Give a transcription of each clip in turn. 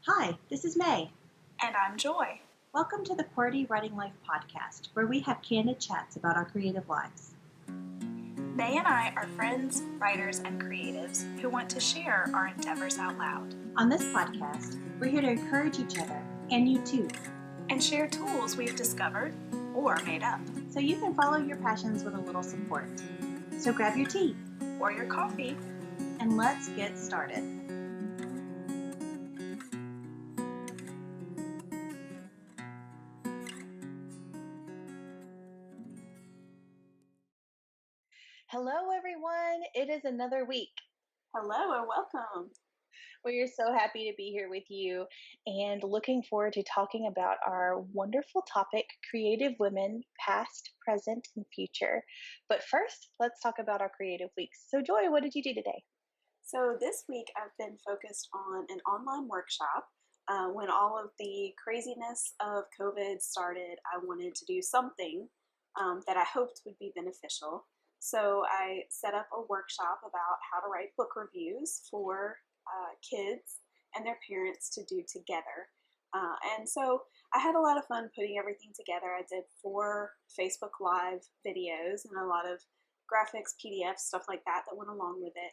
Hi, this is May. And I'm Joy. Welcome to the QWERTY Writing Life podcast, where we have candid chats about our creative lives. May and I are friends, writers, and creatives who want to share our endeavors out loud. On this podcast, we're here to encourage each other, and you too, and share tools we've discovered or made up. So you can follow your passions with a little support. So grab your tea or your coffee, and let's get started. Hello, everyone. It is another week. Hello and welcome. We are so happy to be here with you and looking forward to talking about our wonderful topic, creative women, past, present, and future. But first, let's talk about our creative weeks. So Joy, what did you do today? So this week I've been focused on an online workshop. When all of the craziness of COVID started, I wanted to do something that I hoped would be beneficial. So I set up a workshop about how to write book reviews for kids and their parents to do together. And so I had a lot of fun putting everything together. I did 4 Facebook Live videos and a lot of graphics, PDFs, stuff like that went along with it,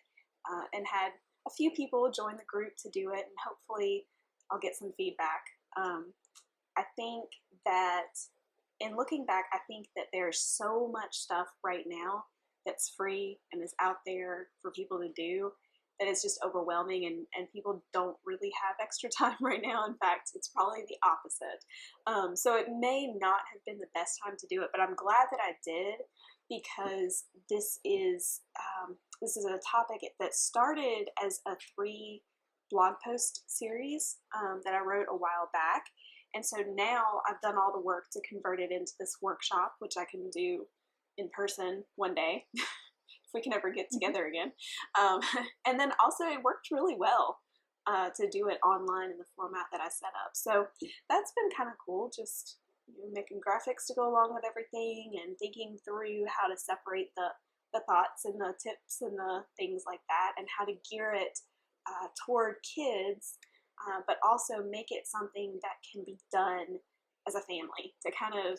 and had a few people join the group to do it, and hopefully I'll get some feedback. I think that in looking back, I think that there's so much stuff right now that's free and is out there for people to do that is just overwhelming, and people don't really have extra time right now. In fact, it's probably the opposite. So it may not have been the best time to do it, but I'm glad that I did, because this is a topic that started as a 3 blog post series that I wrote a while back. And so now I've done all the work to convert it into this workshop, which I can do in person one day if we can ever get together again. And then also it worked really well to do it online in the format that I set up. So that's been kind of cool, just making graphics to go along with everything and thinking through how to separate the thoughts and the tips and the things like that, and how to gear it toward kids, but also make it something that can be done as a family, to kind of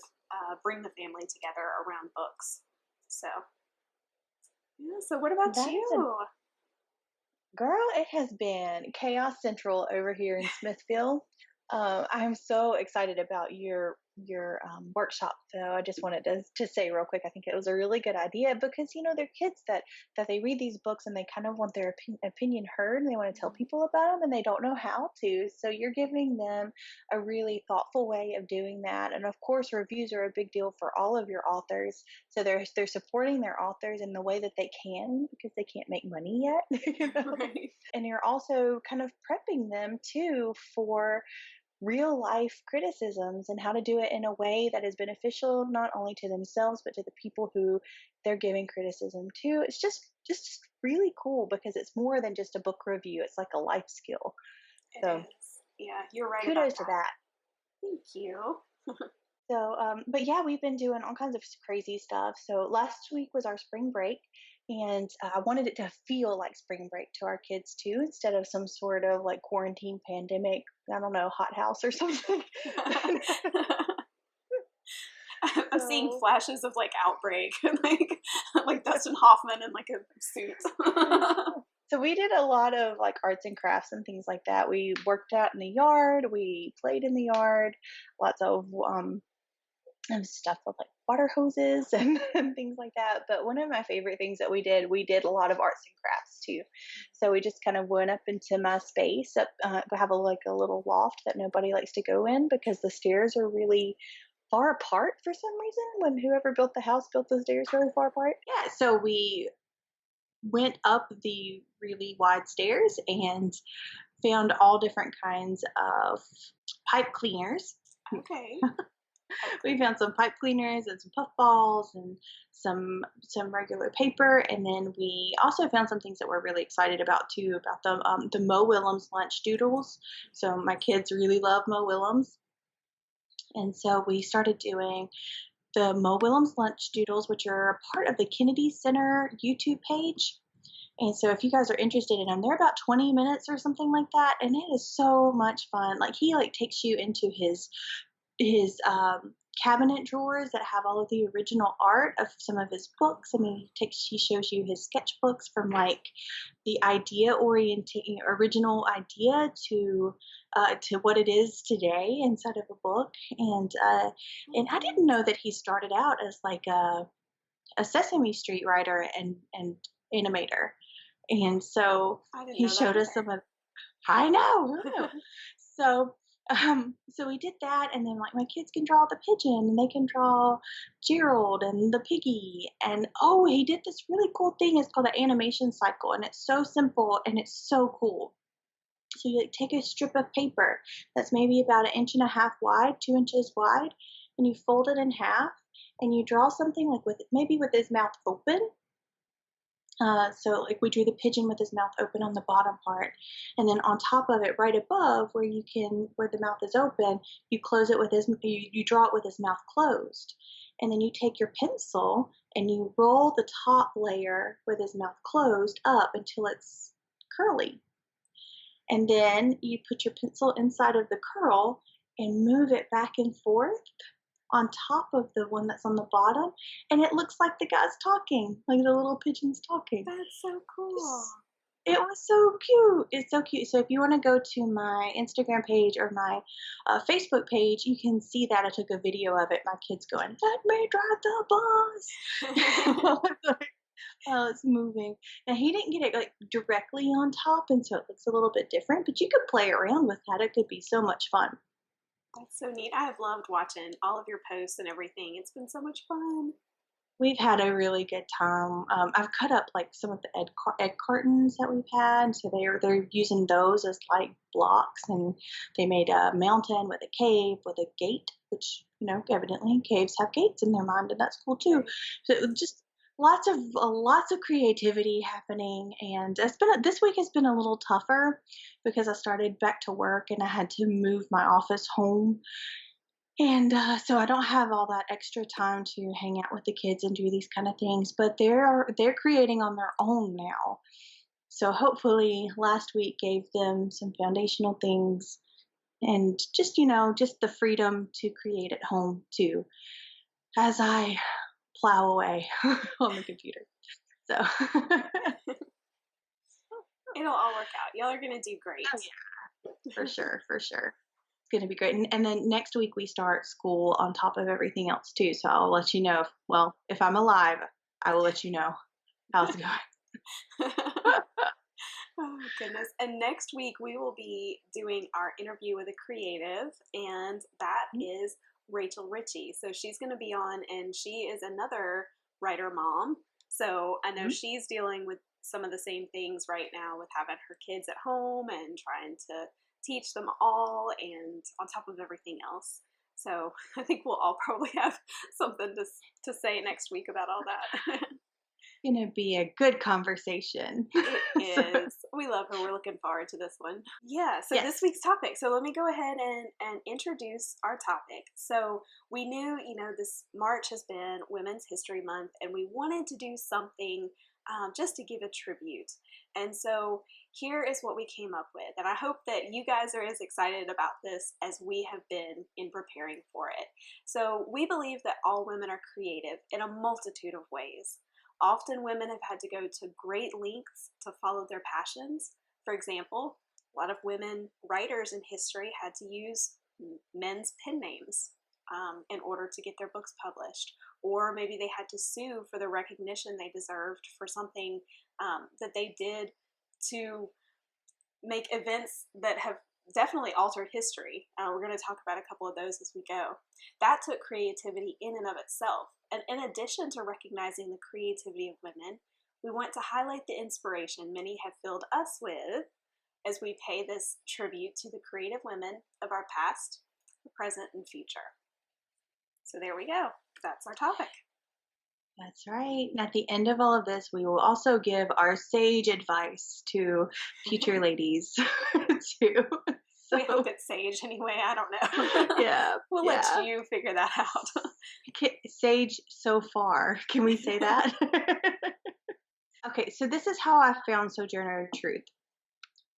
bring the family together around books. So, yeah. So what about you? Girl, it has been chaos central over here in Smithville. I'm so excited about your workshop. So I just wanted to say real quick, I think it was a really good idea, because they're kids that they read these books and they kind of want their opinion heard, and they want to tell people about them, and they don't know how to. So you're giving them a really thoughtful way of doing that. And of course, reviews are a big deal for all of your authors. So they're supporting their authors in the way that they can, because they can't make money yet. Right. And you're also kind of prepping them too for real life criticisms and how to do it in a way that is beneficial not only to themselves but to the people who they're giving criticism to. It's just really cool, because it's more than just a book review. It's like a life skill. It is. Yeah, you're right. Kudos to that. Thank you. So, but yeah, we've been doing all kinds of crazy stuff. So last week was our spring break, and I wanted it to feel like spring break to our kids too, instead of some sort of like quarantine pandemic, I don't know, hothouse or something. I'm seeing flashes of like outbreak, like Dustin Hoffman in like a suit. So we did a lot of like arts and crafts and things like that. We worked out in the yard, we played in the yard, lots of stuff with like water hoses and things like that. But one of my favorite things that we did a lot of arts and crafts too. So we just kind of went up into my space. We have a little loft that nobody likes to go in, because the stairs are really far apart for some reason. When whoever built the house built the stairs really far apart. Yeah, so we went up the really wide stairs and found all different kinds of pipe cleaners. Okay. We found some pipe cleaners and some puff balls and some regular paper, and then we also found some things that we're really excited about too, about the Mo Willems lunch doodles. So my kids really love Mo Willems, and so we started doing the Mo Willems lunch doodles, which are a part of the Kennedy Center YouTube page. And so if you guys are interested in them, they're about 20 minutes or something like that, and it is so much fun. Like he like takes you into his cabinet drawers that have all of the original art of some of his books. I mean, he shows you his sketchbooks from like the original idea to what it is today inside of a book. And I didn't know that he started out as like a Sesame Street writer and animator. And so I didn't he know that showed us either. some of I know. Who knew? So so we did that, and then like my kids can draw the pigeon, and they can draw Gerald and the piggy, and oh, he did this really cool thing. It's called an animation cycle, and it's so simple and it's so cool. So you like, take a strip of paper that's maybe about 1.5 inches wide, 2 inches wide, and you fold it in half, and you draw something like with his mouth open. So like we drew the pigeon with his mouth open on the bottom part, and then on top of it, right above where the mouth is open, you close it with you draw it with his mouth closed, and then you take your pencil and you roll the top layer with his mouth closed up until it's curly, and then you put your pencil inside of the curl and move it back and forth on top of the one that's on the bottom, and it looks like the guy's talking, like the little pigeon's talking. That's so cool. It was so cute. It's so cute. So if you want to go to my Instagram page or my Facebook page, you can see that I took a video of it. My kids going, "Let me drive the bus." While it's moving. Now he didn't get it like directly on top, and so it looks a little bit different. But you could play around with that. It could be so much fun. That's so neat. I have loved watching all of your posts and everything. It's been so much fun. We've had a really good time. I've cut up like some of the egg cartons that we've had, so they're using those as like blocks, and they made a mountain with a cave with a gate, which evidently caves have gates in their mind, and that's cool too. So just lots of creativity happening, and this week has been a little tougher because I started back to work and I had to move my office home, and so I don't have all that extra time to hang out with the kids and do these kind of things, but they're creating on their own now. So hopefully last week gave them some foundational things and just the freedom to create at home too, as I plow away on the computer. So It'll all work out. Y'all are going to do great. oh yeah, for sure, for sure. Going to be great. And then next week we start school on top of everything else too. So I'll let you know. If I'm alive, I will let you know how it's going. Oh, goodness. And next week we will be doing our interview with a creative, and that is Rachel Ritchie. So she's going to be on, and she is another writer mom. So I know she's dealing with some of the same things right now with having her kids at home and trying to teach them all, and on top of everything else. So I think we'll all probably have something to say next week about all that. Going to be a good conversation. It is. We love her. We're looking forward to this one. Yeah, so Yes. this week's topic. So let me go ahead and introduce our topic. So we knew, this March has been Women's History Month, and we wanted to do something just to give a tribute. And so here is what we came up with. And I hope that you guys are as excited about this as we have been in preparing for it. So we believe that all women are creative in a multitude of ways. Often women have had to go to great lengths to follow their passions. For example, a lot of women writers in history had to use men's pen names in order to get their books published. Or maybe they had to sue for the recognition they deserved for something that they did to make events that have definitely altered history. We're going to talk about a couple of those as we go. That took creativity in and of itself. And in addition to recognizing the creativity of women, we want to highlight the inspiration many have filled us with as we pay this tribute to the creative women of our past, the present, and future. So there we go. That's our topic. That's right. And at the end of all of this, we will also give our sage advice to future ladies too. We hope it's sage anyway. I don't know. Yeah. We'll let you figure that out. Sage so far. Can we say that? Okay, so this is how I found Sojourner Truth.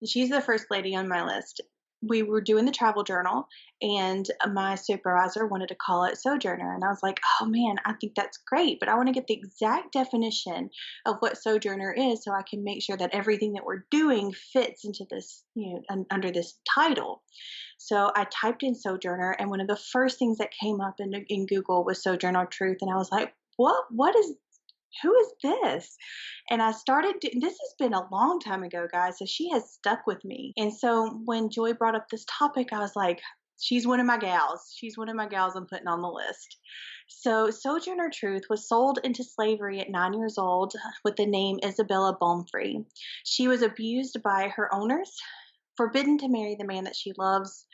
She's the first lady on my list. We were doing the travel journal, and my supervisor wanted to call it Sojourner. And I was like, oh man, I think that's great, but I want to get the exact definition of what Sojourner is so I can make sure that everything that we're doing fits into this, under this title. So I typed in Sojourner, and one of the first things that came up in Google was Sojourner Truth. And I was like, who is this? And this has been a long time ago, guys. So she has stuck with me. And so when Joy brought up this topic, I was like, she's one of my gals. She's one of my gals I'm putting on the list. So Sojourner Truth was sold into slavery at 9 years old with the name Isabella Baumfree. She was abused by her owners, forbidden to marry the man that she loves,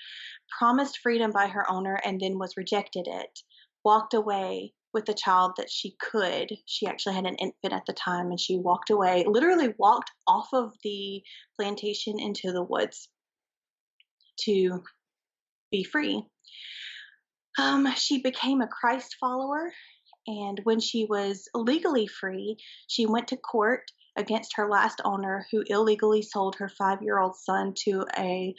promised freedom by her owner, and then was rejected it, walked away with the child that she could. She actually had an infant at the time, and she walked away, literally walked off of the plantation into the woods to be free. She became a Christ follower, and when she was legally free, she went to court against her last owner, who illegally sold her 5-year-old son to a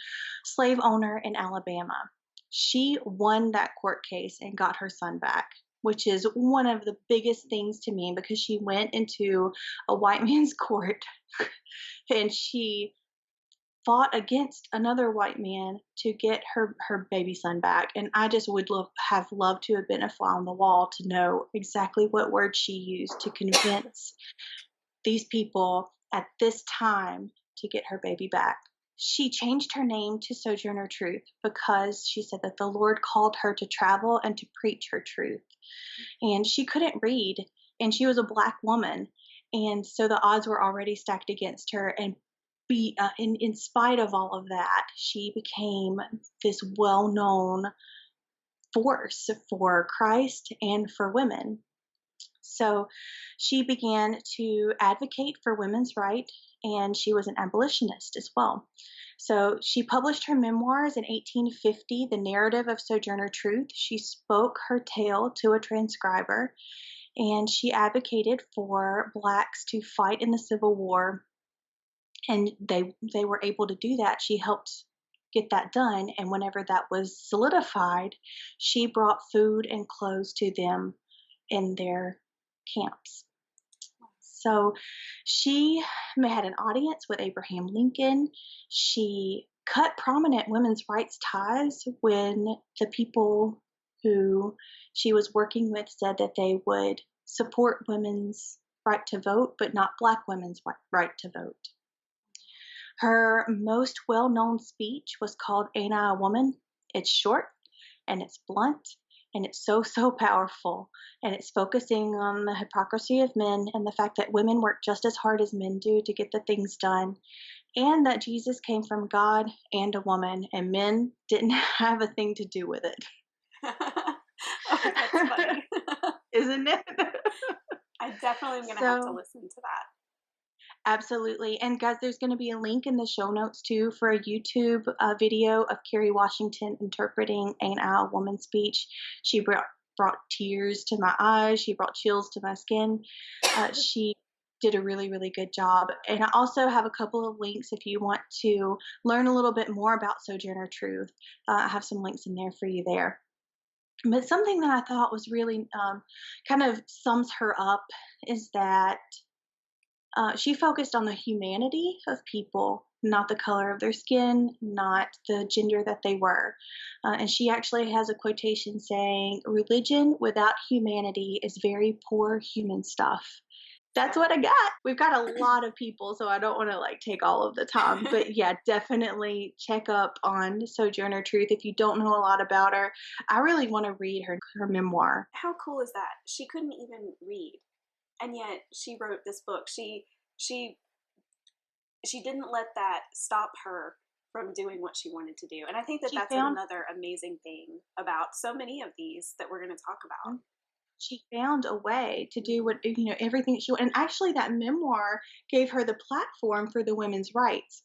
slave owner in Alabama. She won that court case and got her son back, which is one of the biggest things to me, because she went into a white man's court and she fought against another white man to get her baby son back. And I just would have loved to have been a fly on the wall to know exactly what words she used to convince these people at this time to get her baby back. She changed her name to Sojourner Truth because she said that the Lord called her to travel and to preach her truth. And she couldn't read, and she was a Black woman. And so the odds were already stacked against her. And in spite of all of that, she became this well-known force for Christ and for women. So she began to advocate for women's rights, and she was an abolitionist as well. So she published her memoirs in 1850, The Narrative of Sojourner Truth. She spoke her tale to a transcriber, and she advocated for Blacks to fight in the Civil War, and they were able to do that. She helped get that done, and whenever that was solidified, she brought food and clothes to them in their camps. So she had an audience with Abraham Lincoln. She cut prominent women's rights ties when the people who she was working with said that they would support women's right to vote, but not Black women's right to vote. Her most well-known speech was called Ain't I a Woman? It's short and it's blunt, and it's so powerful, and it's focusing on the hypocrisy of men and the fact that women work just as hard as men do to get the things done, and that Jesus came from God and a woman, and men didn't have a thing to do with it. Oh, that's funny. Isn't it? I definitely am going to have to listen to that. Absolutely. And guys, there's going to be a link in the show notes too for a YouTube video of Kerry Washington interpreting Ain't I a Woman speech. She brought tears to my eyes. She brought chills to my skin. She did a really, really good job. And I also have a couple of links if you want to learn a little bit more about Sojourner Truth. I have some links in there for you there. But something that I thought was really kind of sums her up is that she focused on the humanity of people, not the color of their skin, not the gender that they were. And she actually has a quotation saying, "Religion without humanity is very poor human stuff." That's what I got. We've got a lot of people, so I don't want to take all of the time. But yeah, definitely check up on Sojourner Truth if you don't know a lot about her. I really want to read her memoir. How cool is that? She couldn't even read, and yet she wrote this book. She didn't let that stop her from doing what she wanted to do. And I think that's another amazing thing about so many of these that we're going to talk about. She found a way to do what, everything she wanted. And actually that memoir gave her the platform for the women's rights.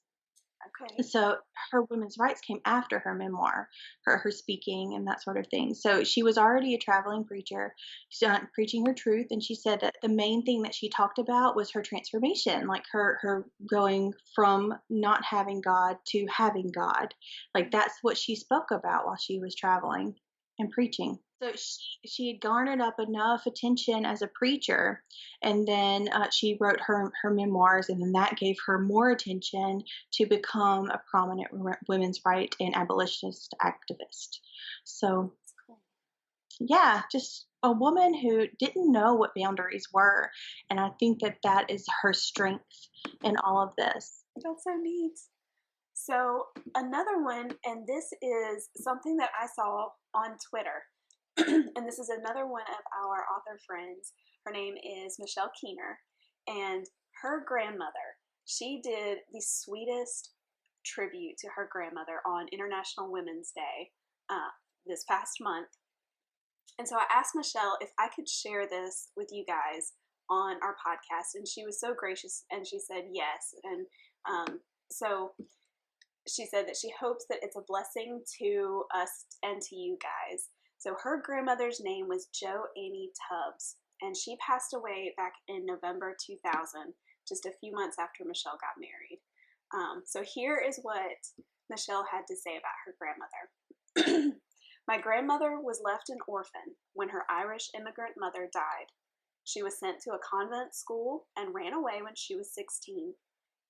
Okay. So her women's rights came after her memoir, her speaking and that sort of thing. So she was already a traveling preacher, preaching her truth, and she said that the main thing that she talked about was her transformation, like her going from not having God to having God. Like that's what she spoke about while she was traveling and preaching. So she had garnered up enough attention as a preacher, and then she wrote her memoirs, and then that gave her more attention to become a prominent women's right and abolitionist activist. So, That's cool. yeah, just a woman who didn't know what boundaries were. And I think that that is her strength in all of this. That's so neat. So another one, and this is something that I saw on Twitter, and this is another one of our author friends. Her name is Michele Keener, and her grandmother, she did the sweetest tribute to her grandmother on International Women's Day this past month. And so I asked Michele if I could share this with you guys on our podcast, and she was so gracious, and she said yes. And so she said that she hopes that it's a blessing to us and to you guys. So her grandmother's name was Jo Annie Tubbs, and she passed away back in November 2000, just a few months after Michele got married. So here is what Michele had to say about her grandmother. My grandmother was left an orphan when her Irish immigrant mother died. She was sent to a convent school and ran away when she was 16.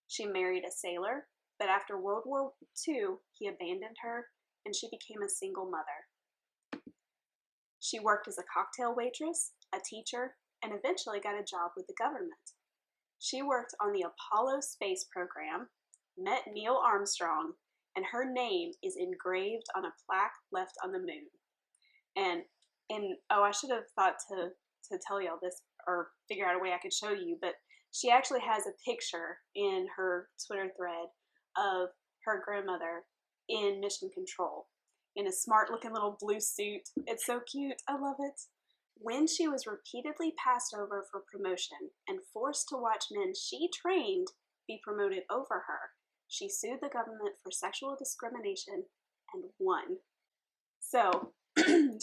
She married a sailor, but after World War II, he abandoned her and she became a single mother. She worked as a cocktail waitress, a teacher, and eventually got a job with the government. She worked on the Apollo space program, met Neil Armstrong, and her name is engraved on a plaque left on the moon. And I should have thought to tell y'all this or figure out a way I could show you, but she actually has a picture in her Twitter thread of her grandmother in mission control in a smart looking little blue suit. It's so cute. I love it. When she was repeatedly passed over for promotion and forced to watch men she trained be promoted over her, she sued the government for sexual discrimination and won. So,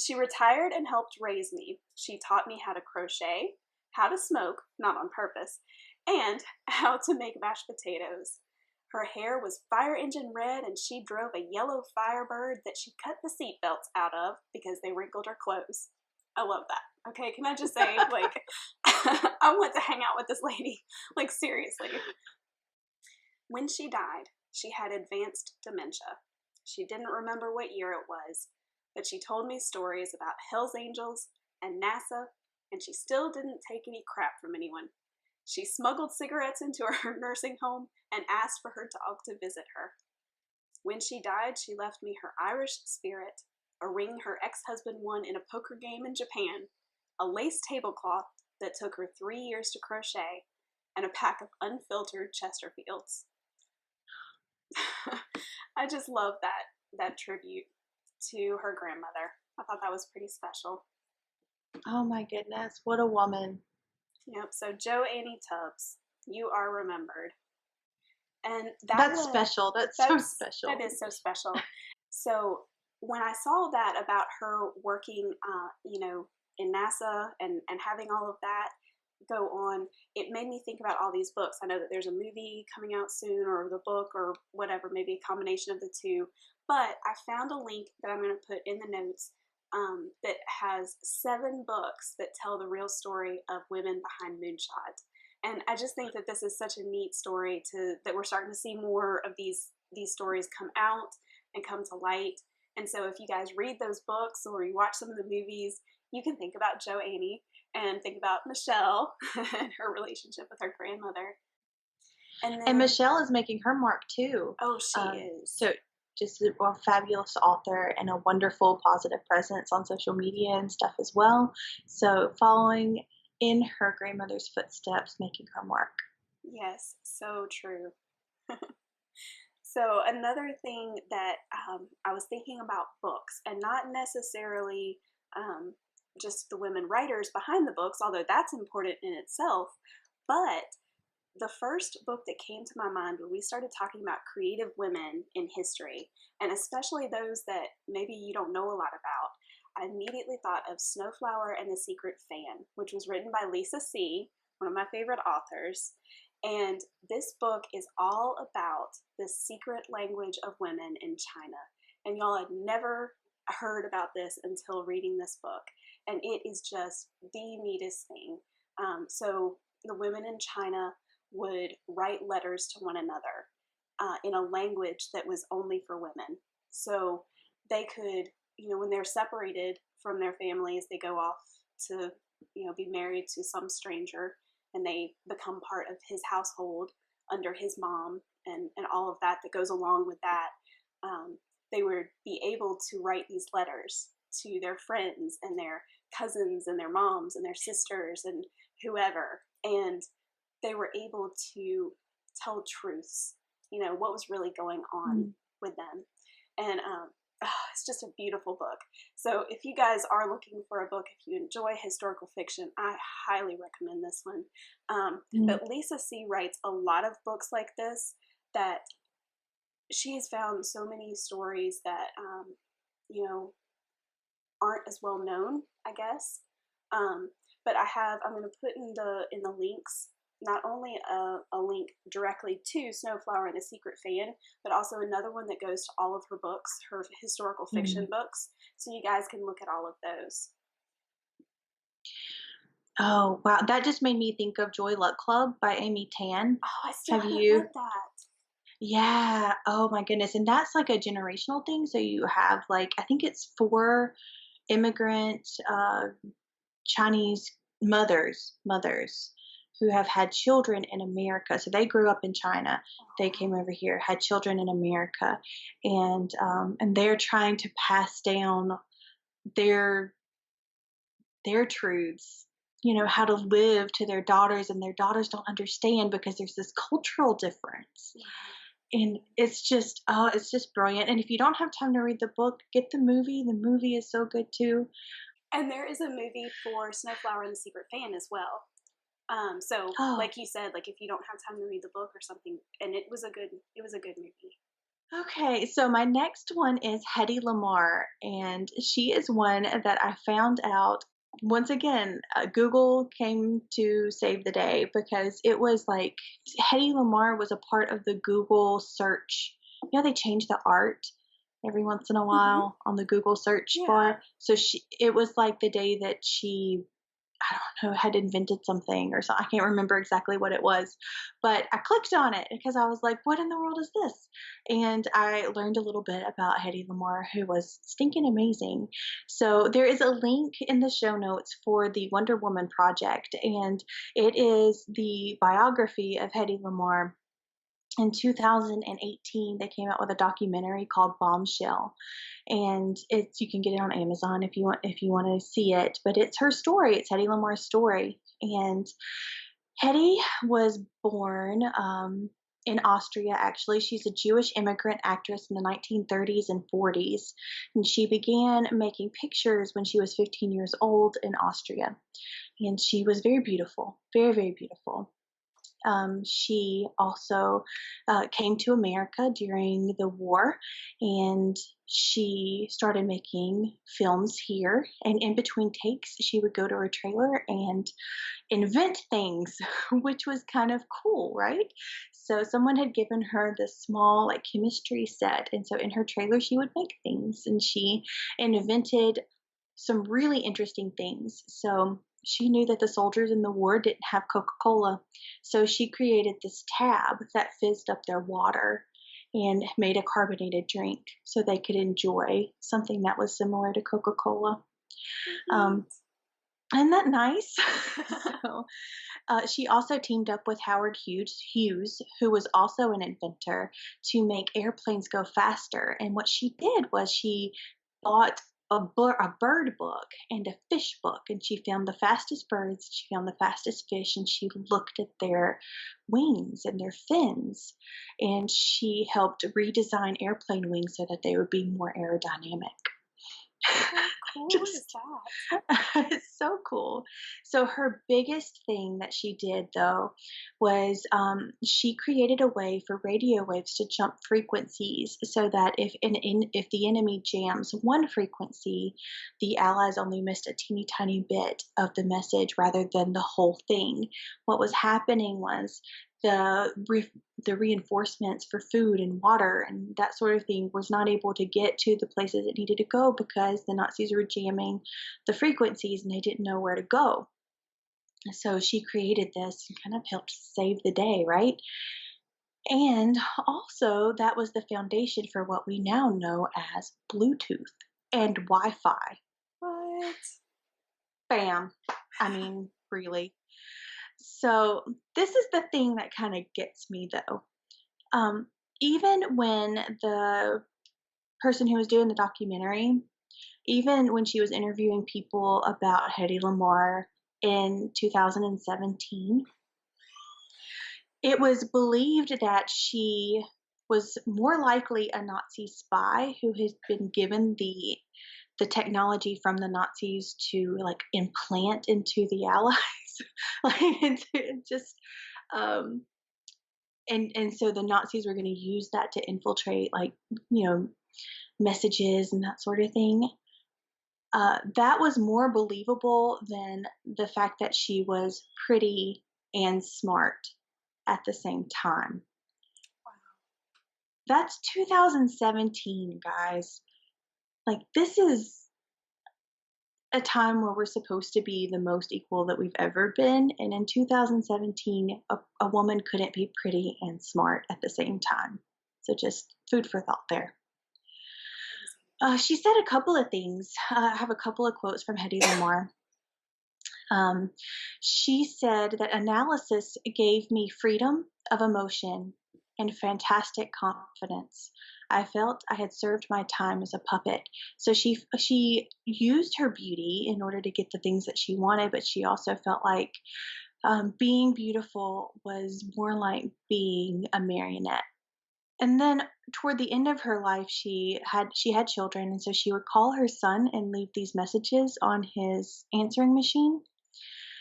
she retired and helped raise me. She taught me how to crochet, how to smoke, not on purpose, and how to make mashed potatoes. Her hair was fire engine red, and she drove a yellow Firebird that she cut the seatbelts out of because they wrinkled her clothes. I love that. Okay, can I just say, like, I want to hang out with this lady. Like, seriously. When she died, she had advanced dementia. She didn't remember what year it was, but she told me stories about Hell's Angels and NASA, and she still didn't take any crap from anyone. She smuggled cigarettes into her nursing home and asked for her dog to visit her. When she died, she left me her Irish spirit, a ring her ex-husband won in a poker game in Japan, a lace tablecloth that took her 3 years to crochet, and a pack of unfiltered Chesterfields. I just love that tribute to her grandmother. I thought that was pretty special. Oh my goodness, what a woman. Yep, so Jo Annie Tubbs, you are remembered. And That's special. That's so special. That is so special. So when I saw that about her working, in NASA and having all of that go on, it made me think about all these books. I know that there's a movie coming out soon, or the book, or whatever, maybe a combination of the two. But I found a link that I'm going to put in the notes that has 7 books that tell the real story of women behind moonshot. And I just think that this is such a neat story that we're starting to see more of these stories come out and come to light. And so if you guys read those books or you watch some of the movies, you can think about Jo Annie and think about Michele and her relationship with her grandmother. And Michele is making her mark too. Oh, she is. So just a fabulous author and a wonderful positive presence on social media and stuff as well. So following in her grandmother's footsteps, making her mark. Yes, so true. So another thing that I was thinking about books, and not necessarily just the women writers behind the books, although that's important in itself, but the first book that came to my mind when we started talking about creative women in history, and especially those that maybe you don't know a lot about, I immediately thought of Snowflower and the Secret Fan, which was written by Lisa C., one of my favorite authors. And this book is all about the secret language of women in China. And y'all had never heard about this until reading this book. And it is just the neatest thing. So the women in China would write letters to one another in a language that was only for women. So they could, when they're separated from their families, they go off to, be married to some stranger, and they become part of his household under his mom and all of that goes along with that. They would be able to write these letters to their friends and their cousins and their moms and their sisters and whoever. And they were able to tell truths, what was really going on with them. And it's just a beautiful book. So if you guys are looking for a book, if you enjoy historical fiction, I highly recommend this one. But Lisa C. writes a lot of books like this that she has found so many stories that, aren't as well known, I guess. But I'm going to put in the links not only a link directly to Snowflower and the Secret Fan, but also another one that goes to all of her books, her historical fiction books. So you guys can look at all of those. Oh, wow. That just made me think of Joy Luck Club by Amy Tan. Oh, I still haven't read that. Yeah. Oh my goodness. And that's like a generational thing. So you have I think it's 4 immigrant Chinese mothers who have had children in America. So they grew up in China. They came over here, had children in America, and they're trying to pass down their truths, how to live to their daughters, and their daughters don't understand because there's this cultural difference. And it's just brilliant. And if you don't have time to read the book, get the movie. The movie is so good too. And there is a movie for Snowflower and the Secret Fan as well. So like you said, if you don't have time to read the book or something, and it was a good movie. Okay, so my next one is Hedy Lamarr, and she is one that I found out once again. Google came to save the day because it was Hedy Lamarr was a part of the Google search. They change the art every once in a while on the Google search bar. So it was the day that she, I don't know, had invented something or something. I can't remember exactly what it was, but I clicked on it because I was like, what in the world is this? And I learned a little bit about Hedy Lamarr, who was stinking amazing. So there is a link in the show notes for the Wonder Woman project, and it is the biography of Hedy Lamarr. In 2018, they came out with a documentary called Bombshell, and you can get it on Amazon if you want to see it. But it's her story. It's Hedy Lamarr's story, and Hedy was born in Austria. Actually, she's a Jewish immigrant actress in the 1930s and 40s, and she began making pictures when she was 15 years old in Austria, and she was very beautiful, very, very beautiful. She also came to America during the war, and she started making films here. And in between takes, she would go to her trailer and invent things, which was kind of cool, right? So someone had given her this small chemistry set, and so in her trailer, she would make things, and she invented some really interesting things. So she knew that the soldiers in the war didn't have Coca-Cola. So she created this tab that fizzed up their water and made a carbonated drink so they could enjoy something that was similar to Coca-Cola. Isn't that nice? So, she also teamed up with Howard Hughes, who was also an inventor, to make airplanes go faster. And what she did was she bought a bird book and a fish book, and she found the fastest birds, she found the fastest fish, and she looked at their wings and their fins, and she helped redesign airplane wings so that they would be more aerodynamic. cool is Just that? it's so cool. So her biggest thing that she did though was she created a way for radio waves to jump frequencies so that if the enemy jams one frequency, the allies only missed a teeny tiny bit of the message rather than the whole thing. What was happening was the reinforcements for food and water and that sort of thing was not able to get to the places it needed to go because the Nazis were jamming the frequencies and they didn't know where to go. So she created this and kind of helped save the day, right? And also, that was the foundation for what we now know as Bluetooth and Wi Fi. What? Bam. I mean, really. So, this is the thing that kind of gets me though. Even when the person who was doing the documentary, even when she was interviewing people about Hedy Lamarr in 2017, it was believed that she was more likely a Nazi spy who had been given the technology from the Nazis to like implant into the Allies, like into just um, and so the Nazis were going to use that to infiltrate like messages and that sort of thing. That was more believable than the fact that she was pretty and smart at the same time. That's 2017, guys. Like, this is a time where we're supposed to be the most equal that we've ever been. And in 2017, a woman couldn't be pretty and smart at the same time. So, just food for thought there. She said a couple of things. I have a couple of quotes from Hedy Lamarr. She said that analysis gave me freedom of emotion and fantastic confidence. I felt I had served my time as a puppet. So she used her beauty in order to get the things that she wanted, but she also felt like being beautiful was more like being a marionette. And then toward the end of her life, she had children, and so she would call her son and leave these messages on his answering machine.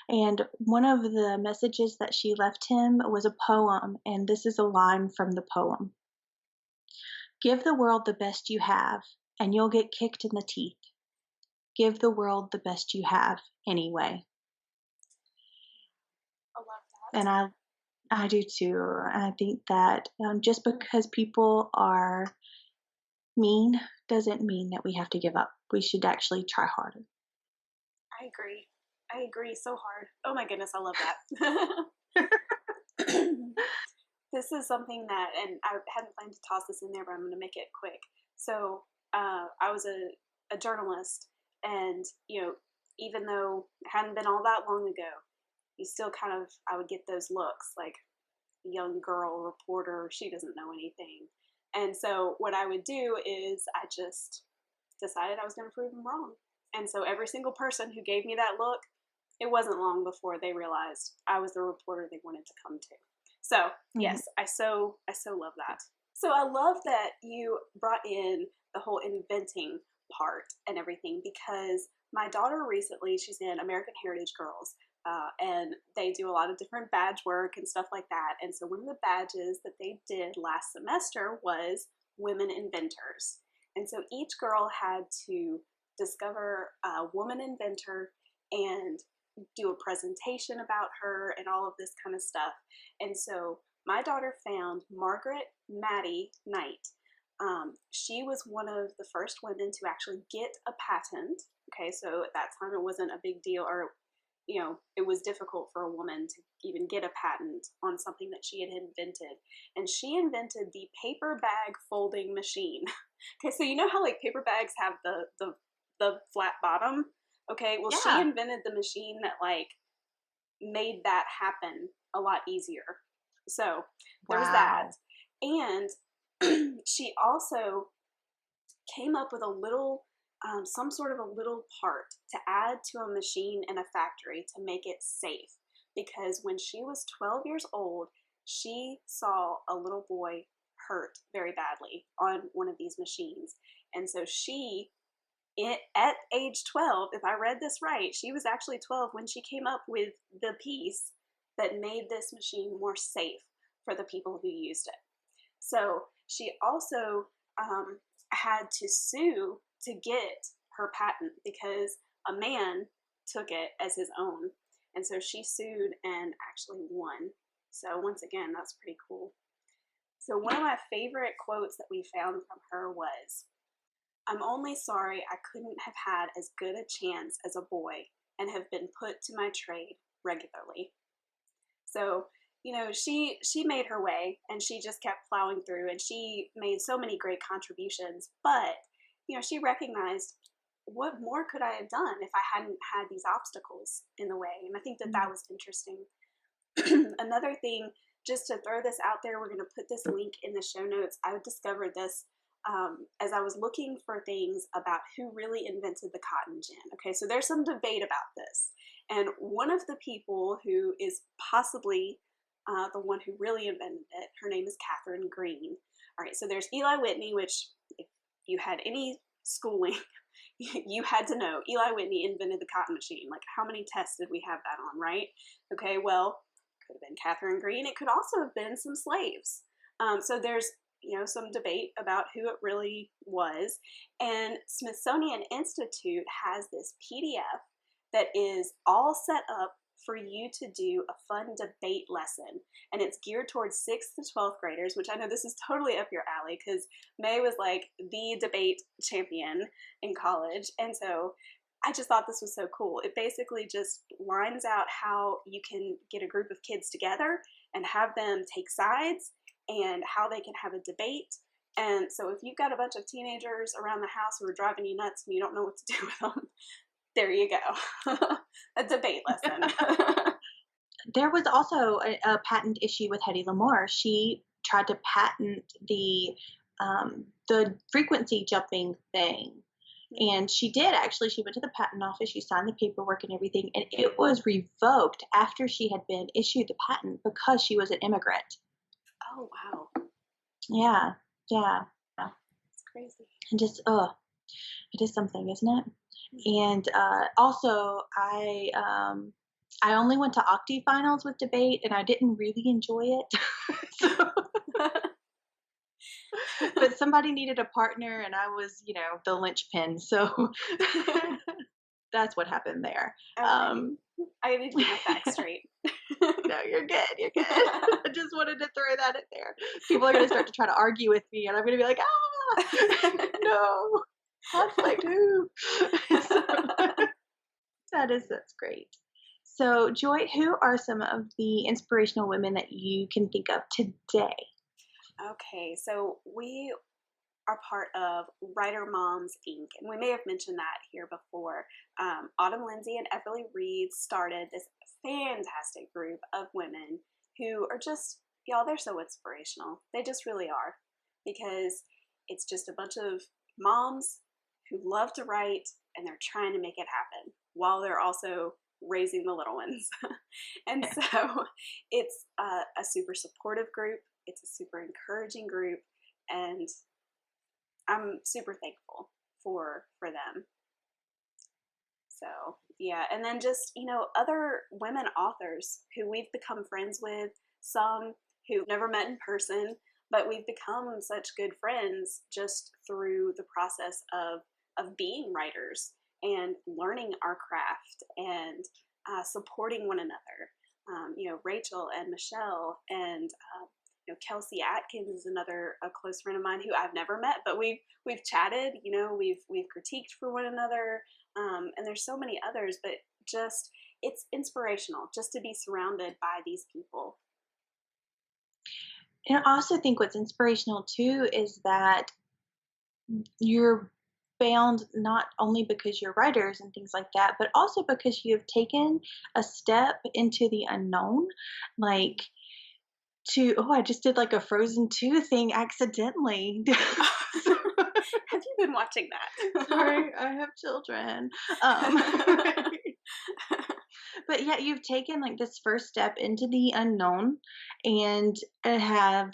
And one of the messages that she left him was a poem, and this is a line from the poem. Give the world the best you have, and you'll get kicked in the teeth. Give the world the best you have anyway. I love that. And I do too. I think that just because people are mean doesn't mean that we have to give up. We should actually try harder. I agree. I agree so hard. Oh my goodness, I love that. This is something that, and I hadn't planned to toss this in there, but I'm going to make it quick. So I was a journalist, and even though it hadn't been all that long ago, you still I would get those looks like young girl reporter, she doesn't know anything. And so what I would do is I just decided I was going to prove them wrong. And so every single person who gave me that look, it wasn't long before they realized I was the reporter they wanted to come to. So yes, I so love that. So I love that you brought in the whole inventing part and everything, because my daughter recently, she's in American Heritage Girls, and they do a lot of different badge work and stuff like that. And so one of the badges that they did last semester was Women Inventors. And so each girl had to discover a woman inventor and do a presentation about her and all of this kind of stuff. And so my daughter found Margaret Maddy Knight. She was one of the first women to actually get a patent. Okay, so at that time it wasn't a big deal, or it was difficult for a woman to even get a patent on something that she had invented. And she invented the paper bag folding machine. Okay, so you know how like paper bags have the flat bottom? Okay, well, she invented the machine that like made that happen a lot easier. So there's that. And she also came up with a little some sort of a little part to add to a machine in a factory to make it safe. Because when she was 12 years old, she saw a little boy hurt very badly on one of these machines. And so she at age 12, if I read this right, she was actually 12 when she came up with the piece that made this machine more safe for the people who used it. So she also had to sue to get her patent because a man took it as his own. And so she sued and actually won. So once again, that's pretty cool. So one of my favorite quotes that we found from her was, "I'm only sorry I couldn't have had as good a chance as a boy and have been put to my trade regularly." So, she made her way and she just kept plowing through and she made so many great contributions, but she recognized, what more could I have done if I hadn't had these obstacles in the way? And I think that that was interesting. Another thing, just to throw this out there, we're going to put this link in the show notes. I discovered this as I was looking for things about who really invented the cotton gin. Okay, so there's some debate about this. And one of the people who is possibly the one who really invented it, her name is Catherine Green. All right, so there's Eli Whitney, which if you had any schooling, you had to know Eli Whitney invented the cotton machine. Like, how many tests did we have that on, right? Okay, well, could have been Catherine Green. It could also have been some slaves. So there's some debate about who it really was. And Smithsonian Institute has this PDF that is all set up for you to do a fun debate lesson. And it's geared towards 6th to 12th graders, which I know this is totally up your alley because May was like the debate champion in college. And so I just thought this was so cool. It basically just lines out how you can get a group of kids together and have them take sides and how they can have a debate. And so if you've got a bunch of teenagers around the house who are driving you nuts and you don't know what to do with them, there you go. A debate lesson. There was also a patent issue with Hedy Lamarr. She tried to patent the frequency jumping thing. And she did, actually. She went to the patent office, she signed the paperwork and everything, and it was revoked after she had been issued the patent because she was an immigrant. Oh, wow. Yeah. It's crazy. And just, it is something, isn't it? And also, I only went to Octi finals with debate, and I didn't really enjoy it. But somebody needed a partner, and I was, the linchpin. So that's what happened there. I need to get my facts straight. No, you're good. You're good. I just wanted to throw that in there. People are going to start to try to argue with me, and I'm going to be like, no. Conflict, who? That's great. So, Joy, who are some of the inspirational women that you can think of today? Okay, so we are part of Writer Moms Inc., and we may have mentioned that here before. Autumn Lindsay and Everly Reed started this fantastic group of women who are just, y'all, they're so inspirational. They just really are, because it's just a bunch of moms who love to write and they're trying to make it happen while they're also raising the little ones. And so it's a super supportive group. It's a super encouraging group, and I'm super thankful for them. So yeah, and then just other women authors who we've become friends with, some who never met in person, but we've become such good friends just through the process of being writers and learning our craft and supporting one another. Rachel and Michele and Kelsey Atkins is another close friend of mine who I've never met, but we've chatted. We've critiqued for one another, and there's so many others. But just it's inspirational just to be surrounded by these people. And I also think what's inspirational too is that you're bound not only because you're writers and things like that, but also because you have taken a step into the unknown, like I just did like a Frozen 2 thing accidentally. Have you been watching that? Sorry, I have children. But yeah, you've taken like this first step into the unknown and have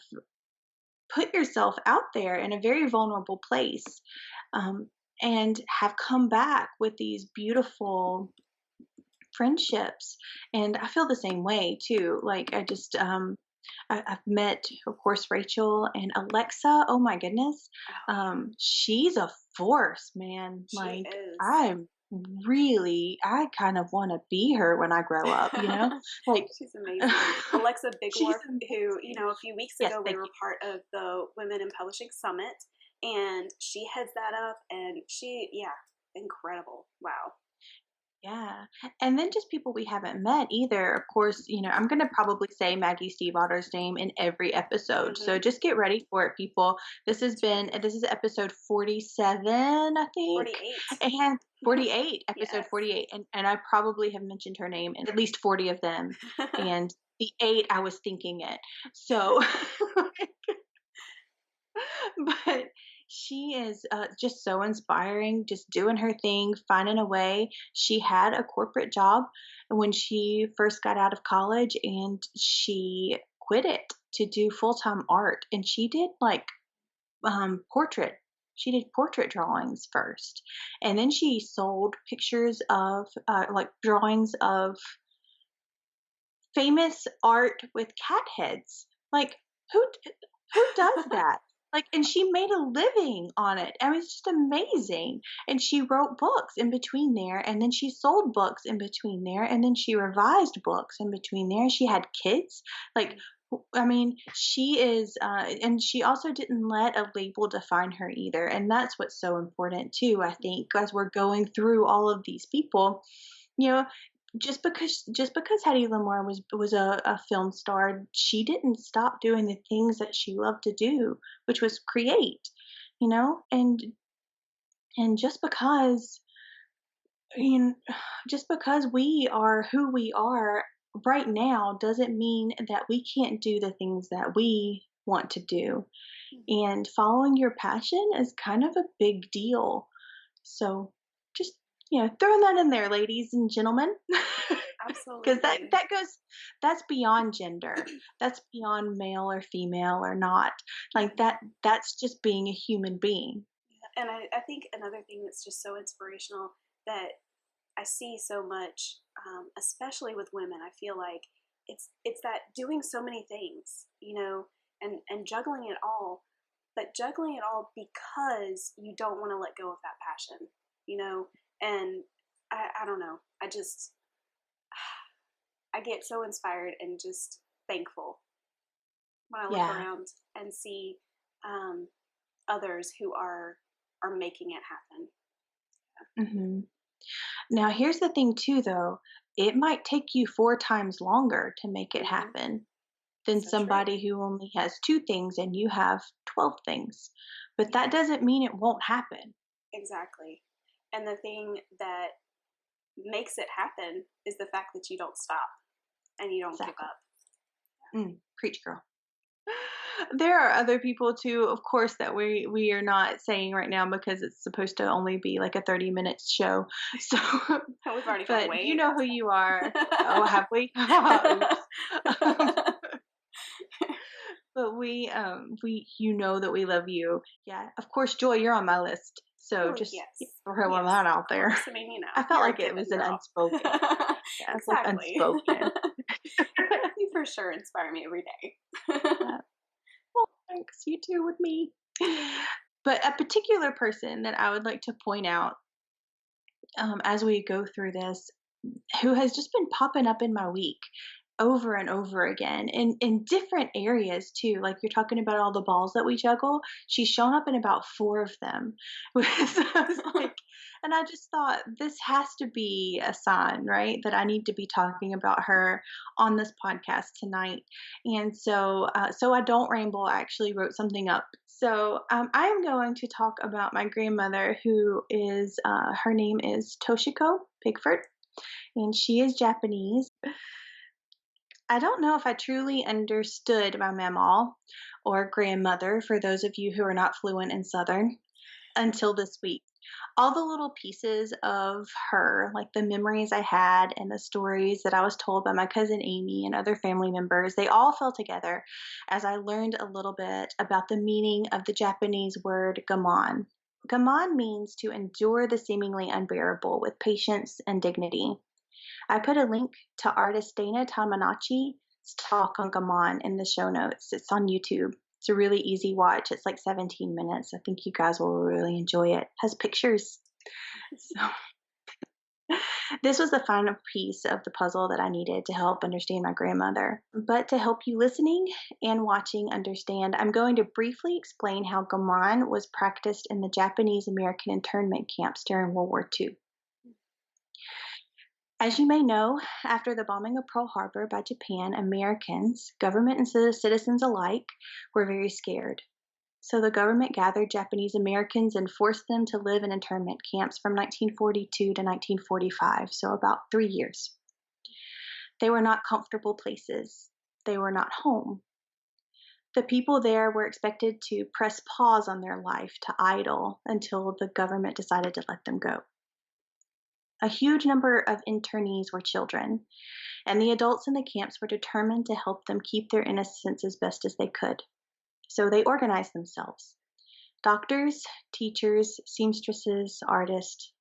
put yourself out there in a very vulnerable place. and have come back with these beautiful friendships. And I feel the same way too. Like I've met, of course, Rachel and Alexa. Oh my goodness, Oh yeah, she's a force, man. she Like is. I'm I kind of want to be her when I grow up. Like She's amazing. Alexa she's Biglark, who, amazing. a few weeks Yes, ago we thank were you. part of the Women in Publishing Summit, and she heads that up, and yeah, incredible. Wow. Yeah. And then just people we haven't met either. Of course, I'm going to probably say Maggie Stiefvater's name in every episode. So Mm-hmm. just get ready for it, people. That's right. This is episode 47, I think. 48. And 48, episode Yes. 48. And I probably have mentioned her name in at least 40 of them. And the eight, I was thinking it. So but she is just so inspiring, just doing her thing, finding a way. She had a corporate job when she first got out of college, and she quit it to do full time art. And she did like portrait. She did portrait drawings first, and then she sold pictures of like drawings of famous art with cat heads. Like who who does that? Like, and she made a living on it. I mean, it's just amazing. And she wrote books in between there, and then she sold books in between there, and then she revised books in between there. She had kids. Like, I mean, she is, and she also didn't let a label define her either. And that's what's so important too, I think, as we're going through all of these people. You know, just because Hedy Lamarr was a film star, she didn't stop doing the things that she loved to do, which was create, and you know, just because we are who we are right now doesn't mean that we can't do the things that we want to do. And following your passion is kind of a big deal. So just, throwing that in there, ladies and gentlemen. Because Absolutely. that's beyond gender. That's beyond male or female or not. Like that's just being a human being. And I think another thing that's just so inspirational that I see so much, especially with women, I feel like it's that doing so many things, and juggling it all, but juggling it all because you don't want to let go of that passion, and I don't know. I get so inspired and just thankful when I look Yeah. around and see um, others who are making it happen. hmm Now, here's the thing, too, though. It might take you 4 times longer to make it Mm-hmm. happen than So true. somebody who only has 2 things and you have 12 things. But that Yeah, doesn't mean it won't happen. exactly. And the thing that makes it happen is the fact that you don't stop and you don't give Exactly. up. Preach, girl. There are other people too, of course, that we are not saying right now because it's supposed to only be like a 30 minute show. So, We've already gone but you way know past who you are. Oh, have that. we? Oops. Um, but we that we love you. Yeah, of course, Joy, you're on my list. So Oh, just yes. throwing Yes, that of out there. course. I mean, I felt you're a like it was given an girl. unspoken. Yeah, it's like Exactly. unspoken. You for sure inspire me every day. Yeah. Well, thanks. You too with me. But a particular person that I would like to point out as we go through this, who has just been popping up in my week over and over again in different areas too. Like you're talking about all the balls that we juggle. She's shown up in about 4 of them. So I was like, and I just thought this has to be a sign, right? That I need to be talking about her on this podcast tonight. And so I don't ramble. I actually wrote something up. So I am going to talk about my grandmother, who is her name is Toshiko Pigford, and she is Japanese. I don't know if I truly understood my mamaw or grandmother, for those of you who are not fluent in Southern, until this week. All the little pieces of her, like the memories I had and the stories that I was told by my cousin Amy and other family members, they all fell together as I learned a little bit about the meaning of the Japanese word gammon. Gaman means to endure the seemingly unbearable with patience and dignity. I put a link to artist Dana Tamanachi's talk on Gaman in the show notes. It's on YouTube. It's a really easy watch. It's like 17 minutes. I think you guys will really enjoy it. It has pictures. So this was the final piece of the puzzle that I needed to help understand my grandmother. But to help you listening and watching understand, I'm going to briefly explain how gaman was practiced in the Japanese American internment camps during World War II. As you may know, after the bombing of Pearl Harbor by Japan, Americans, government and citizens alike, were very scared. So the government gathered Japanese Americans and forced them to live in internment camps from 1942 to 1945, so about 3 years. They were not comfortable places. They were not home. The people there were expected to press pause on their life to idle until the government decided to let them go. A huge number of internees were children, and the adults in the camps were determined to help them keep their innocence as best as they could. So they organized themselves. Doctors, teachers, seamstresses, artists,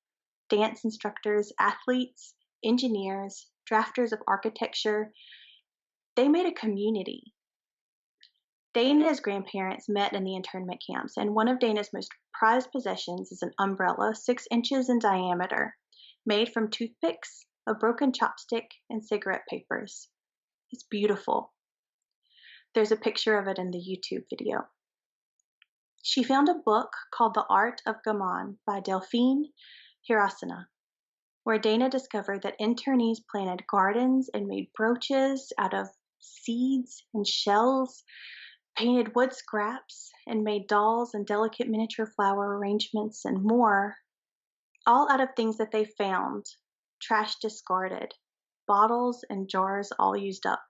dance instructors, athletes, engineers, drafters of architecture, they made a community. Dana's grandparents met in the internment camps, and one of Dana's most prized possessions is an umbrella 6 inches in diameter, made from toothpicks, a broken chopstick, and cigarette papers. It's beautiful. There's a picture of it in the YouTube video. She found a book called The Art of Gaman by Delphine Hirasana, where Dana discovered that internees planted gardens and made brooches out of seeds and shells, painted wood scraps, and made dolls and delicate miniature flower arrangements and more, all out of things that they found, trash discarded, bottles and jars all used up.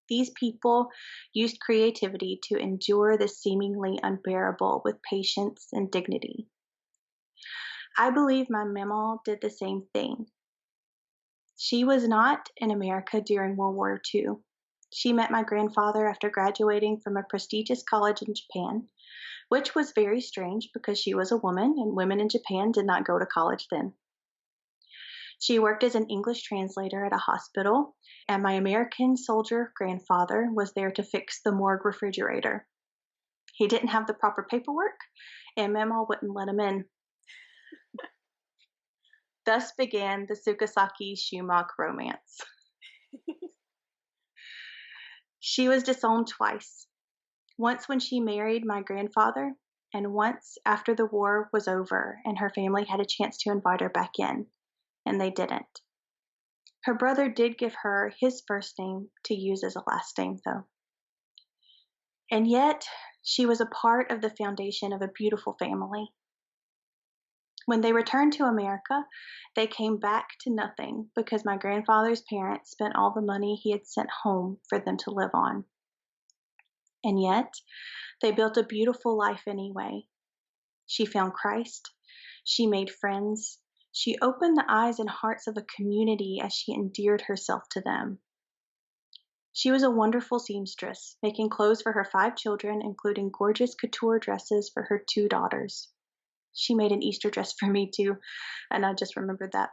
These people used creativity to endure the seemingly unbearable with patience and dignity. I believe my mama did the same thing. She was not in America during World War II. She met my grandfather after graduating from a prestigious college in Japan, which was very strange because she was a woman and women in Japan did not go to college then. She worked as an English translator at a hospital, and my American soldier grandfather was there to fix the morgue refrigerator. He didn't have the proper paperwork, and Mama wouldn't let him in. Thus began the Sukasaki Shumak romance. She was disowned twice. Once when she married my grandfather, and once after the war was over and her family had a chance to invite her back in, and they didn't. Her brother did give her his first name to use as a last name, though. And yet, she was a part of the foundation of a beautiful family. When they returned to America, they came back to nothing because my grandfather's parents spent all the money he had sent home for them to live on. And yet, they built a beautiful life anyway. She found Christ. She made friends. She opened the eyes and hearts of a community as she endeared herself to them. She was a wonderful seamstress, making clothes for her 5 children, including gorgeous couture dresses for her 2 daughters. She made an Easter dress for me too, and I just remembered that.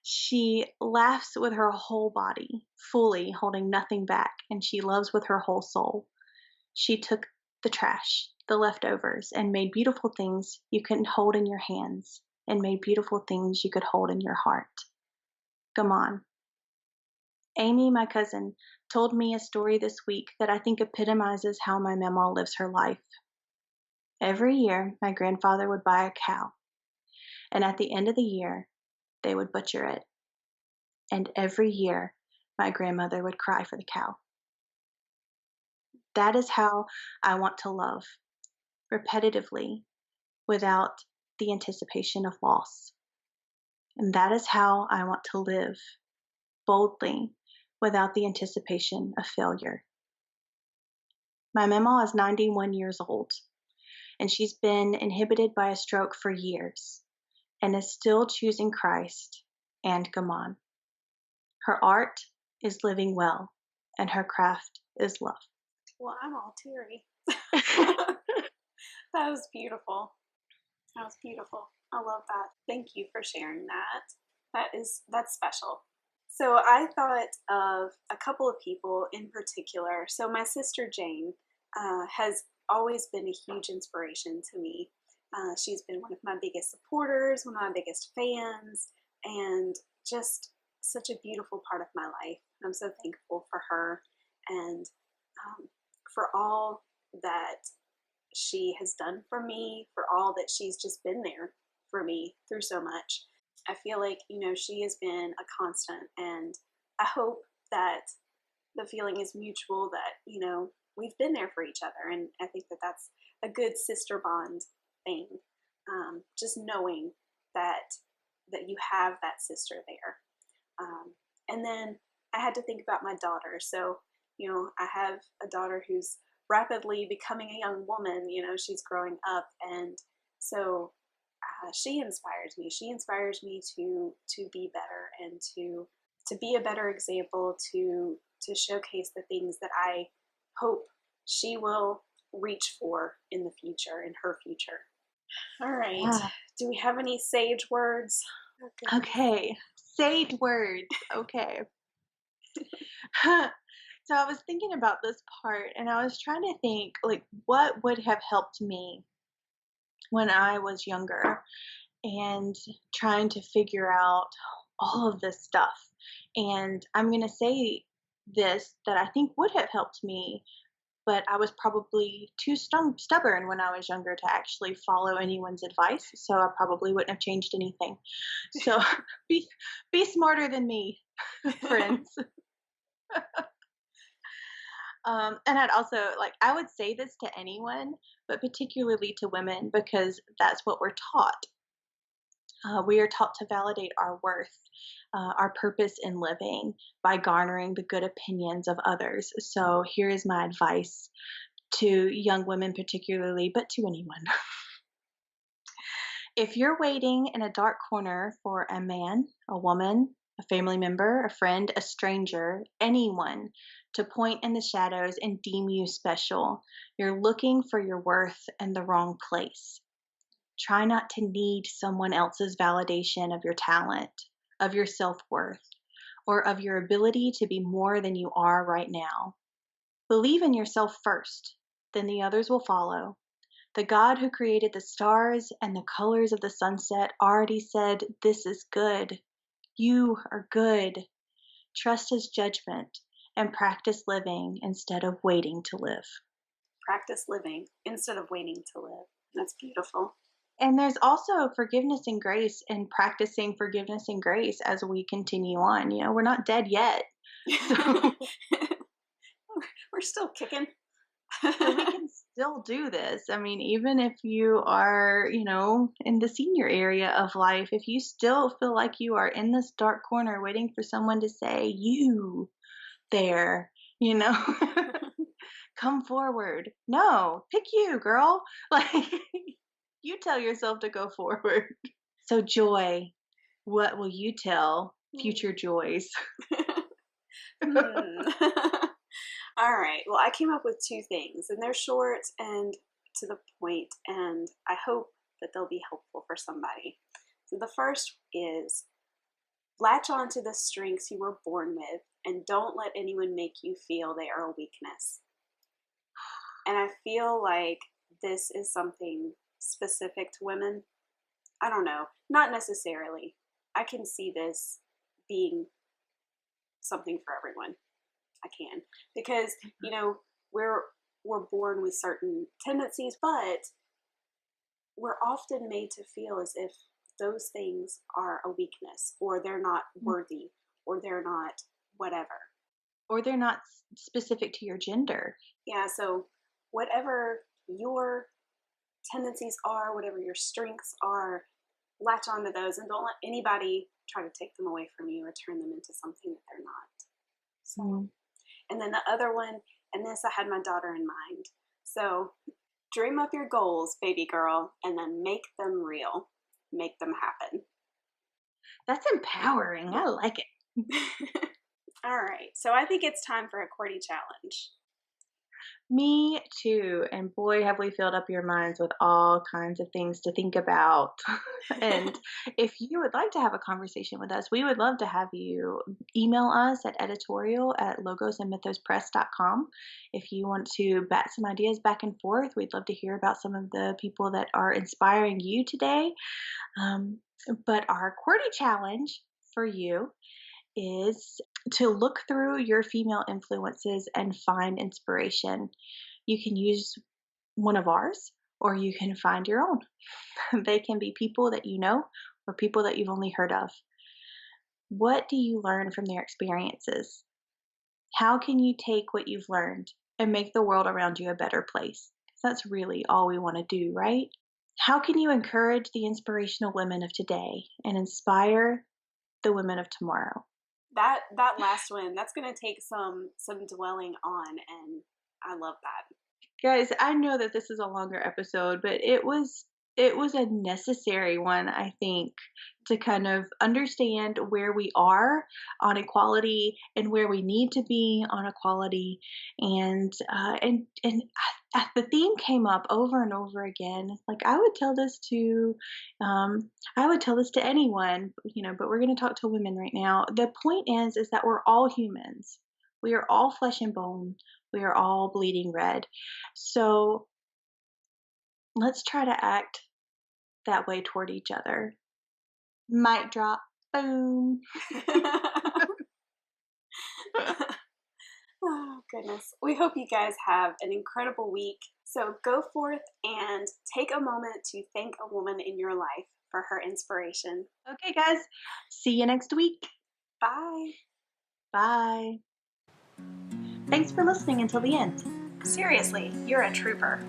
She laughs with her whole body, fully holding nothing back, and she loves with her whole soul. She took the trash, the leftovers, and made beautiful things you couldn't hold in your hands, and made beautiful things you could hold in your heart. Gaman. Amy, my cousin, told me a story this week that I think epitomizes how my mama lives her life. Every year, my grandfather would buy a cow, and at the end of the year, they would butcher it. And every year, my grandmother would cry for the cow. That is how I want to love, repetitively, without the anticipation of loss. And that is how I want to live, boldly, without the anticipation of failure. My mama is 91 years old, and she's been inhibited by a stroke for years, and is still choosing Christ and Gaman. Her art is living well, and her craft is love. Well, I'm all teary. That was beautiful. That was beautiful. I love that. Thank you for sharing that. That's special. So I thought of a couple of people in particular. So my sister Jane has always been a huge inspiration to me. She's been one of my biggest supporters, one of my biggest fans, and just such a beautiful part of my life. I'm so thankful for her and for all that she has done for me, for all that she's just been there for me through so much. I feel like, she has been a constant, and I hope that the feeling is mutual that, we've been there for each other. And I think that that's a good sister bond thing. Just knowing that you have that sister there. And then I had to think about my daughter. So, I have a daughter who's rapidly becoming a young woman. She's growing up, and so she inspires me. She inspires me to be better and to be a better example, to showcase the things that I hope she will reach for in the future, in her future. All right. Yeah. Do we have any sage words? Okay. Sage words. Okay. So I was thinking about this part and I was trying to think like what would have helped me when I was younger and trying to figure out all of this stuff. And I'm going to say this that I think would have helped me, but I was probably too stubborn when I was younger to actually follow anyone's advice. So I probably wouldn't have changed anything. So be smarter than me, friends. And I'd also I would say this to anyone, but particularly to women because that's what we're taught. We are taught to validate our worth, our purpose in living by garnering the good opinions of others. So here is my advice to young women, particularly, but to anyone. If you're waiting in a dark corner for a man, a woman, a family member, a friend, a stranger, anyone to point in the shadows and deem you special, you're looking for your worth in the wrong place. Try not to need someone else's validation of your talent, of your self-worth, or of your ability to be more than you are right now. Believe in yourself first, then the others will follow. The God who created the stars and the colors of the sunset already said, "This is good. You are good." Trust his judgment and practice living instead of waiting to live. Practice living instead of waiting to live. That's beautiful. And there's also forgiveness and grace and practicing forgiveness and grace as we continue on. We're not dead yet. So we're still kicking. So we can still do this. I mean, even if you are, in the senior area of life, if you still feel like you are in this dark corner waiting for someone to say, "You there," come forward. No, pick you, girl. You tell yourself to go forward. So, Joy, what will you tell future Joys? All right. Well, I came up with two things, and they're short and to the point, and I hope that they'll be helpful for somebody. So the first is latch on to the strengths you were born with, and don't let anyone make you feel they are a weakness. And I feel like this is something specific to women. I don't know, not necessarily. I can see this being something for everyone. I can, because we're born with certain tendencies, but we're often made to feel as if those things are a weakness, or they're not worthy, or they're not whatever, or they're not specific to your gender. Yeah, so whatever your tendencies are, whatever your strengths are, latch onto those and don't let anybody try to take them away from you or turn them into something that they're not. So, and then the other one, and this I had my daughter in mind. So dream up your goals, baby girl, and then make them real. Make them happen. That's empowering. I like it. All right. So I think it's time for a QWERTY challenge. Me too. And boy, have we filled up your minds with all kinds of things to think about. And if you would like to have a conversation with us, we would love to have you email us at editorial@logosandmythospress.com. If you want to bat some ideas back and forth, we'd love to hear about some of the people that are inspiring you today. Um, but our QWERTY challenge for you is to look through your female influences and find inspiration. You can use one of ours or you can find your own. They can be people that you know or people that you've only heard of. What do you learn from their experiences? How can you take what you've learned and make the world around you a better place? 'Cause that's really all we want to do, right? How can you encourage the inspirational women of today and inspire the women of tomorrow? That last one, that's gonna take some dwelling on, and I love that. Guys, I know that this is a longer episode, but it was a necessary one, I think, to kind of understand where we are on equality and where we need to be on equality, and the theme came up over and over again. Like I would tell this to anyone, but we're going to talk to women right now. The point is that we're all humans. We are all flesh and bone. We are all bleeding red. So let's try to act that way toward each other. Mic drop. Boom. Oh, goodness. We hope you guys have an incredible week. So go forth and take a moment to thank a woman in your life for her inspiration. Okay, guys. See you next week. Bye. Bye. Thanks for listening until the end. Seriously, you're a trooper.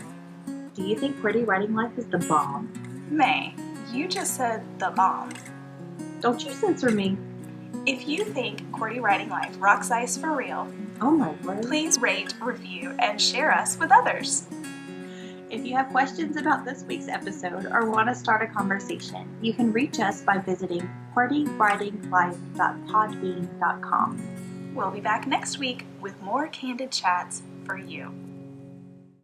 Do you think QWERTY Writing Life is the bomb? May, you just said the bomb. Don't you censor me. If you think QWERTY Writing Life rocks ice for real, oh my word, please rate, review, and share us with others. If you have questions about this week's episode or want to start a conversation, you can reach us by visiting QWERTYWritingLife.podbean.com. We'll be back next week with more candid chats for you.